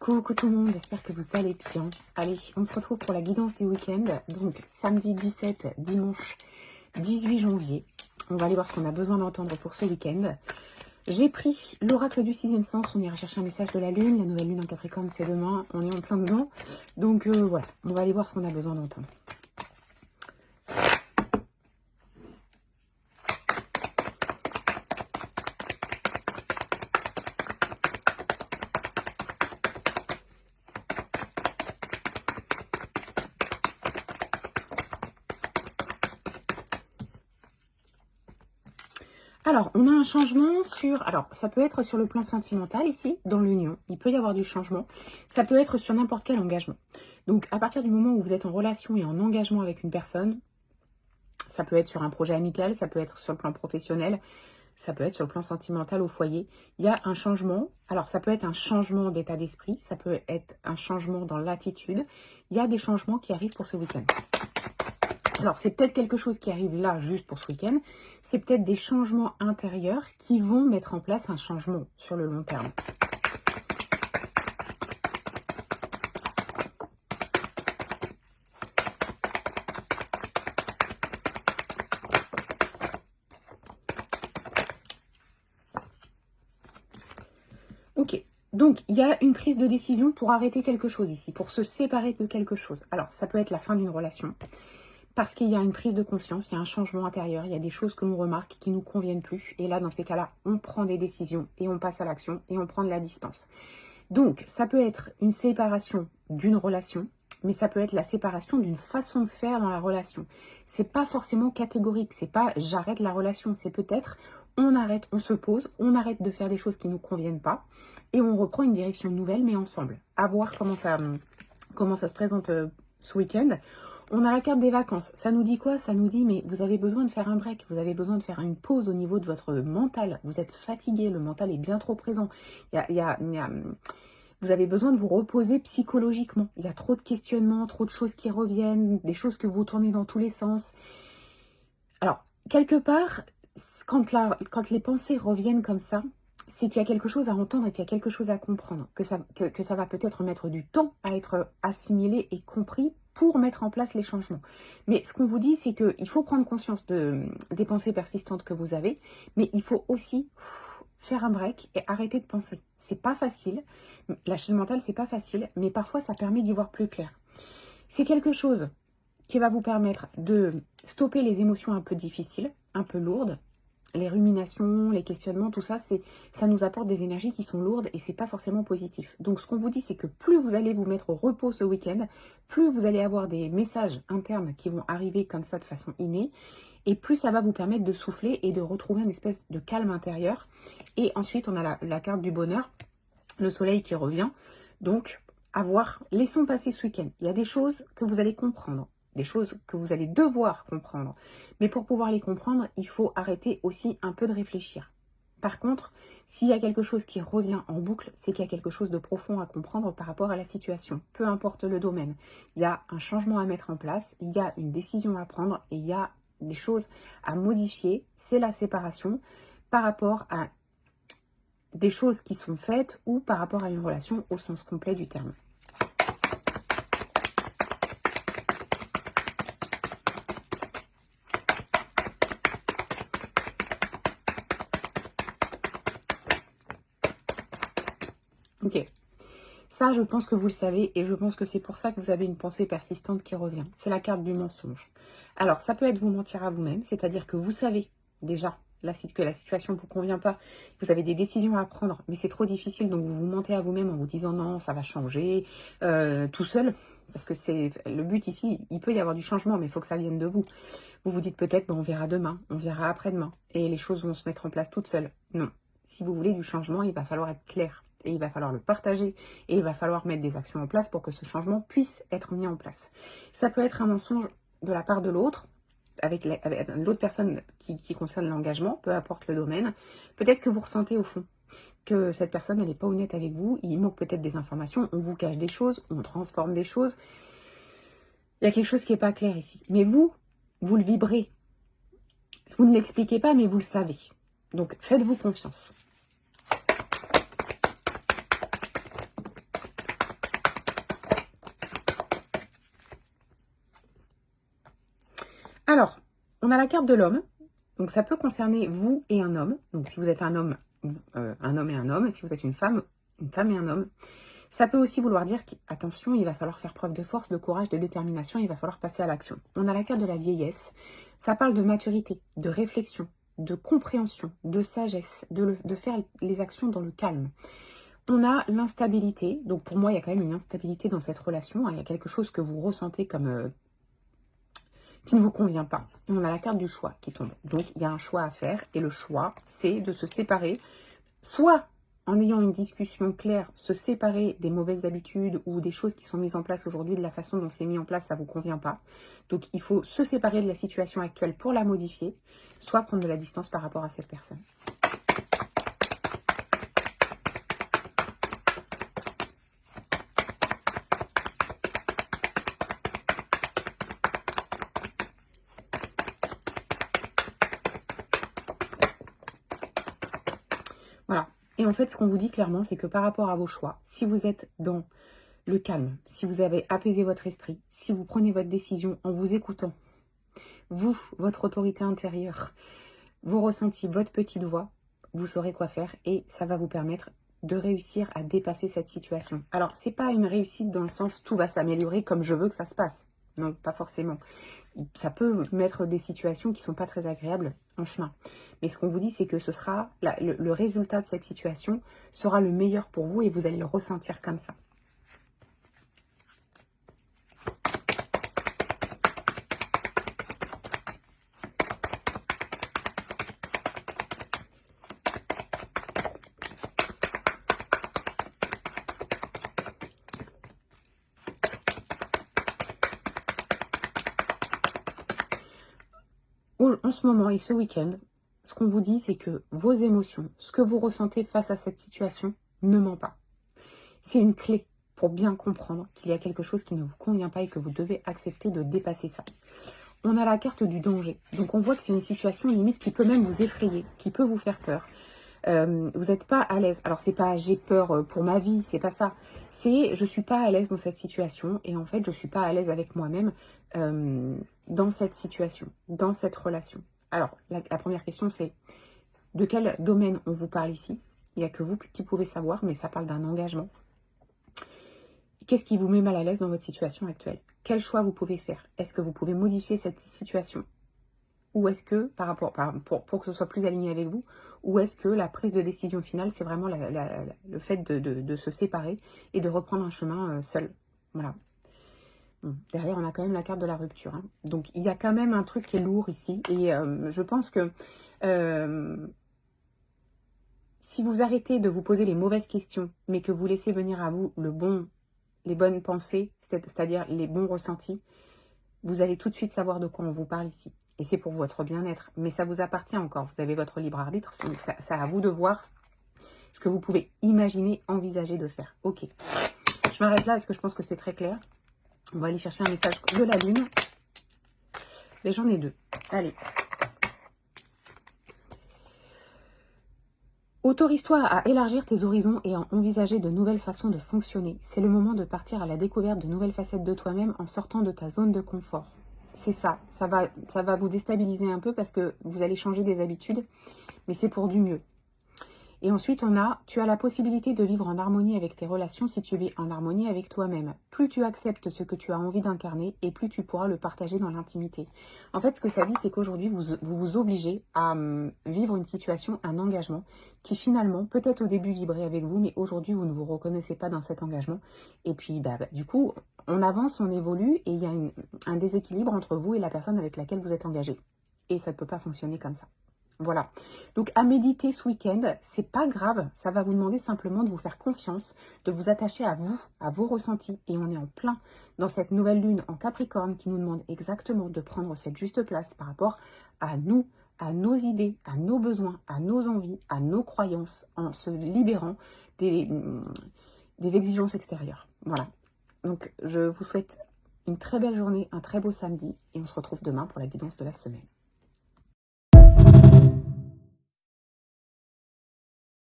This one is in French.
Coucou tout le monde, j'espère que vous allez bien. Allez, on se retrouve pour la guidance du week-end. Donc samedi 17, dimanche 18 janvier. On va aller voir ce qu'on a besoin d'entendre pour ce week-end. J'ai pris l'oracle du sixième sens. On ira chercher un message de la lune. La nouvelle lune en Capricorne, c'est demain. On est en plein dedans. Donc voilà, on va aller voir ce qu'on a besoin d'entendre. Alors, on a un changement sur... Alors, ça peut être sur le plan sentimental ici, dans l'union. Il peut y avoir du changement. Ça peut être sur n'importe quel engagement. Donc, à partir du moment où vous êtes en relation et en engagement avec une personne, ça peut être sur un projet amical, ça peut être sur le plan professionnel, ça peut être sur le plan sentimental au foyer. Il y a un changement. Alors, ça peut être un changement d'état d'esprit, ça peut être un changement dans l'attitude. Il y a des changements qui arrivent pour ce week-end. Alors, c'est peut-être quelque chose qui arrive là, juste pour ce week-end. C'est peut-être des changements intérieurs qui vont mettre en place un changement sur le long terme. Ok, donc il y a une prise de décision pour arrêter quelque chose ici, pour se séparer de quelque chose. Alors, ça peut être la fin d'une relation. Parce qu'il y a une prise de conscience, il y a un changement intérieur, il y a des choses que l'on remarque qui ne nous conviennent plus. Et là, dans ces cas-là, on prend des décisions et on passe à l'action et on prend de la distance. Donc, ça peut être une séparation d'une relation, mais ça peut être la séparation d'une façon de faire dans la relation. C'est pas forcément catégorique, c'est pas j'arrête la relation, c'est peut-être on arrête, on se pose, on arrête de faire des choses qui ne nous conviennent pas et on reprend une direction nouvelle, mais ensemble. À voir comment ça se présente ce week-end. On a la carte des vacances. Ça nous dit quoi? Ça nous dit, mais vous avez besoin de faire un break. Vous avez besoin de faire une pause au niveau de votre mental. Vous êtes fatigué. Le mental est bien trop présent. Vous avez besoin de vous reposer psychologiquement. Il y a trop de questionnements, trop de choses qui reviennent, des choses que vous tournez dans tous les sens. Alors, quelque part, quand les pensées reviennent comme ça, c'est qu'il y a quelque chose à entendre et qu'il y a quelque chose à comprendre. Que ça va peut-être mettre du temps à être assimilé et compris pour mettre en place les changements. Mais ce qu'on vous dit, c'est qu'il faut prendre conscience des pensées persistantes que vous avez, mais il faut aussi faire un break et arrêter de penser. C'est pas facile. La charge mentale, c'est pas facile, mais parfois ça permet d'y voir plus clair. C'est quelque chose qui va vous permettre de stopper les émotions un peu difficiles, un peu lourdes. Les ruminations, les questionnements, tout ça, ça nous apporte des énergies qui sont lourdes et c'est pas forcément positif. Donc ce qu'on vous dit, c'est que plus vous allez vous mettre au repos ce week-end, plus vous allez avoir des messages internes qui vont arriver comme ça de façon innée, et plus ça va vous permettre de souffler et de retrouver une espèce de calme intérieur. Et ensuite, on a la carte du bonheur, le soleil qui revient. Donc, à voir, laissons passer ce week-end. Il y a des choses que vous allez comprendre. Des choses que vous allez devoir comprendre. Mais pour pouvoir les comprendre, il faut arrêter aussi un peu de réfléchir. Par contre, s'il y a quelque chose qui revient en boucle, c'est qu'il y a quelque chose de profond à comprendre par rapport à la situation. Peu importe le domaine. Il y a un changement à mettre en place, il y a une décision à prendre et il y a des choses à modifier. C'est la séparation par rapport à des choses qui sont faites ou par rapport à une relation au sens complet du terme. Ok, ça je pense que vous le savez et je pense que c'est pour ça que vous avez une pensée persistante qui revient. C'est la carte du mensonge. Alors ça peut être vous mentir à vous-même, c'est-à-dire que vous savez déjà que la situation ne vous convient pas, vous avez des décisions à prendre, mais c'est trop difficile, donc vous vous mentez à vous-même en vous disant non, ça va changer, tout seul, parce que c'est le but ici, il peut y avoir du changement, mais il faut que ça vienne de vous. Vous vous dites peut-être, on verra demain, on verra après-demain, et les choses vont se mettre en place toutes seules. Non, si vous voulez du changement, il va falloir être clair. Et il va falloir le partager et il va falloir mettre des actions en place pour que ce changement puisse être mis en place. Ça peut être un mensonge de la part de l'autre, avec l'autre personne qui concerne l'engagement, peu importe le domaine. Peut-être que vous ressentez au fond que cette personne n'est pas honnête avec vous, il manque peut-être des informations, on vous cache des choses, on transforme des choses. Il y a quelque chose qui n'est pas clair ici. Mais vous le vibrez. Vous ne l'expliquez pas, mais vous le savez. Donc faites-vous confiance. Alors, on a la carte de l'homme. Donc, ça peut concerner vous et un homme. Donc, si vous êtes un homme et un homme. Si vous êtes une femme et un homme. Ça peut aussi vouloir dire qu'attention, il va falloir faire preuve de force, de courage, de détermination. Il va falloir passer à l'action. On a la carte de la vieillesse. Ça parle de maturité, de réflexion, de compréhension, de sagesse, de faire les actions dans le calme. On a l'instabilité. Donc, pour moi, il y a quand même une instabilité dans cette relation. Il y a quelque chose que vous ressentez comme... qui ne vous convient pas. On a la carte du choix qui tombe. Donc, il y a un choix à faire. Et le choix, c'est de se séparer. Soit en ayant une discussion claire, se séparer des mauvaises habitudes ou des choses qui sont mises en place aujourd'hui, de la façon dont c'est mis en place, ça ne vous convient pas. Donc, il faut se séparer de la situation actuelle pour la modifier. Soit prendre de la distance par rapport à cette personne. Voilà. Et en fait, ce qu'on vous dit clairement, c'est que par rapport à vos choix, si vous êtes dans le calme, si vous avez apaisé votre esprit, si vous prenez votre décision en vous écoutant, vous, votre autorité intérieure, vos ressentis, votre petite voix, vous saurez quoi faire et ça va vous permettre de réussir à dépasser cette situation. Alors, c'est pas une réussite dans le sens tout va s'améliorer comme je veux que ça se passe. Non, pas forcément. Ça peut mettre des situations qui ne sont pas très agréables en chemin. Mais ce qu'on vous dit, c'est que ce sera le résultat de cette situation sera le meilleur pour vous et vous allez le ressentir comme ça. En ce moment et ce week-end, ce qu'on vous dit, c'est que vos émotions, ce que vous ressentez face à cette situation, ne ment pas. C'est une clé pour bien comprendre qu'il y a quelque chose qui ne vous convient pas et que vous devez accepter de dépasser ça. On a la carte du danger. Donc on voit que c'est une situation limite qui peut même vous effrayer, qui peut vous faire peur. Vous n'êtes pas à l'aise. Alors c'est pas j'ai peur pour ma vie, c'est pas ça. C'est je suis pas à l'aise dans cette situation et en fait je suis pas à l'aise avec moi-même dans cette situation, dans cette relation. Alors la première question c'est de quel domaine on vous parle ici? Il n'y a que vous qui pouvez savoir, mais ça parle d'un engagement. Qu'est-ce qui vous met mal à l'aise dans votre situation actuelle? Quel choix vous pouvez faire? Est-ce que vous pouvez modifier cette situation? Ou est-ce que, pour que ce soit plus aligné avec vous, ou est-ce que la prise de décision finale, c'est vraiment le fait de se séparer et de reprendre un chemin seul? Voilà. Bon, derrière, on a quand même la carte de la rupture. Hein. Donc, il y a quand même un truc qui est lourd ici. Et je pense que si vous arrêtez de vous poser les mauvaises questions, mais que vous laissez venir à vous les bonnes pensées, c'est-à-dire les bons ressentis, vous allez tout de suite savoir de quoi on vous parle ici. Et c'est pour votre bien-être. Mais ça vous appartient encore. Vous avez votre libre arbitre. Donc c'est à vous de voir ce que vous pouvez imaginer, envisager de faire. Ok. Je m'arrête là. Est-ce que je pense que c'est très clair? On va aller chercher un message de la lune. Mais j'en ai deux. Allez. Autorise-toi à élargir tes horizons et à envisager de nouvelles façons de fonctionner. C'est le moment de partir à la découverte de nouvelles facettes de toi-même en sortant de ta zone de confort. C'est ça, ça va vous déstabiliser un peu parce que vous allez changer des habitudes, mais c'est pour du mieux. Et ensuite, tu as la possibilité de vivre en harmonie avec tes relations si tu vis en harmonie avec toi-même. Plus tu acceptes ce que tu as envie d'incarner et plus tu pourras le partager dans l'intimité. En fait, ce que ça dit, c'est qu'aujourd'hui, vous vous obligez à vivre une situation, un engagement qui finalement, peut-être au début vibrait avec vous, mais aujourd'hui, vous ne vous reconnaissez pas dans cet engagement. Et puis, du coup, on avance, on évolue et il y a un déséquilibre entre vous et la personne avec laquelle vous êtes engagé. Et ça ne peut pas fonctionner comme ça. Voilà, donc à méditer ce week-end, c'est pas grave, ça va vous demander simplement de vous faire confiance, de vous attacher à vous, à vos ressentis. Et on est en plein dans cette nouvelle lune en Capricorne qui nous demande exactement de prendre cette juste place par rapport à nous, à nos idées, à nos besoins, à nos envies, à nos croyances, en se libérant des exigences extérieures. Voilà, donc je vous souhaite une très belle journée, un très beau samedi et on se retrouve demain pour la guidance de la semaine.